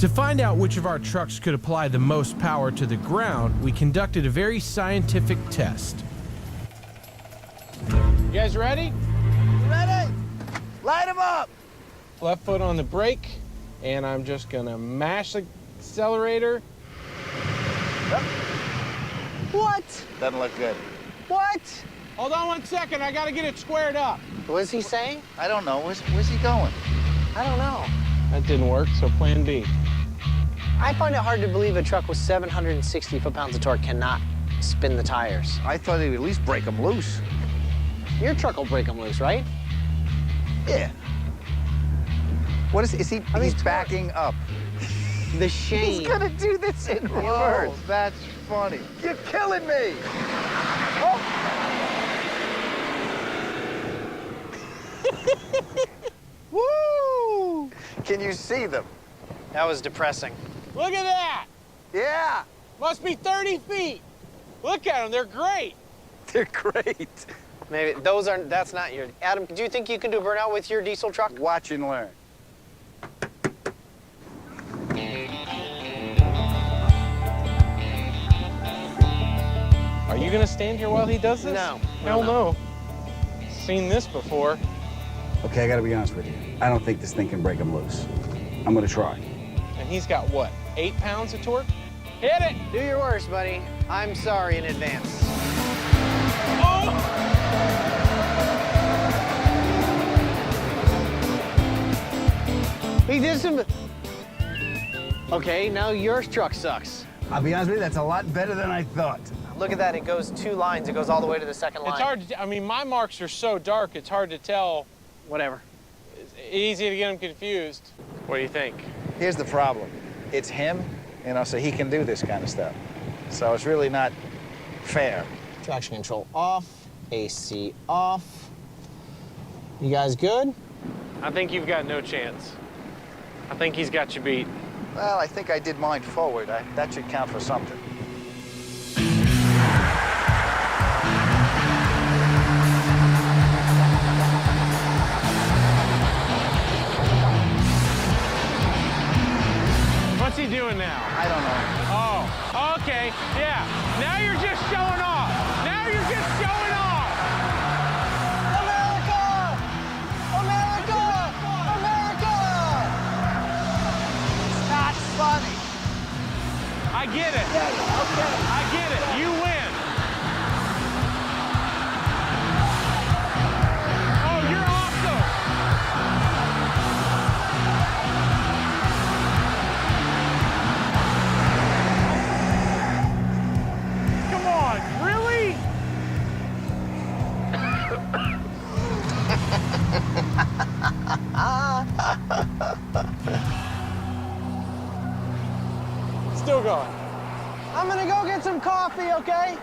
To find out which of our trucks could apply the most power to the ground, we conducted a very scientific test. You guys ready? Ready? Light him up! Left foot on the brake, and I'm just gonna mash the accelerator. What? Doesn't look good. What? Hold on 1 second, I gotta get it squared up. What is he saying? I don't know. Where's he going? I don't know. That didn't work, so plan B. I find it hard to believe a truck with 760 foot-pounds of torque cannot spin the tires. I thought he'd at least break them loose. Your truck will break them loose, right? Yeah. What is he? He's backing up. The shame. He's gonna do this in reverse. That's funny. You're killing me. Oh. Woo! Can you see them? That was depressing. Look at that! Yeah. Must be 30 feet. Look at them, they're great. They're great. Maybe those aren't, that's not your... Adam, do you think you can do burnout with your diesel truck? Watch and learn. Are you gonna stand here while he does this? No. Hell no. Seen this before. Okay, I gotta be honest with you. I don't think this thing can break him loose. I'm gonna try. And he's got what, 8 pounds of torque? Hit it! Do your worst, buddy. I'm sorry in advance. Oh! He did some... Okay, now your truck sucks. I'll be honest with you, that's a lot better than I thought. Look at that, it goes 2 lines. It goes all the way to the second line. It's hard to, I mean, my marks are so dark, it's hard to tell. Whatever. It's easy to get them confused. What do you think? Here's the problem. It's him, so he can do this kind of stuff. So it's really not fair. Traction control off, AC off. You guys good? I think you've got no chance. I think he's got you beat. Well, I think I did mine forward. That should count for something. What's he doing now? I don't know. Oh, okay, yeah. Now you're just showing off. Now you're just showing off. America! America! America! It's not funny. I get it. Yeah, okay. I get it. You win. Oh, you're awesome. Come on, really? Still going. I'm gonna go get some coffee, okay?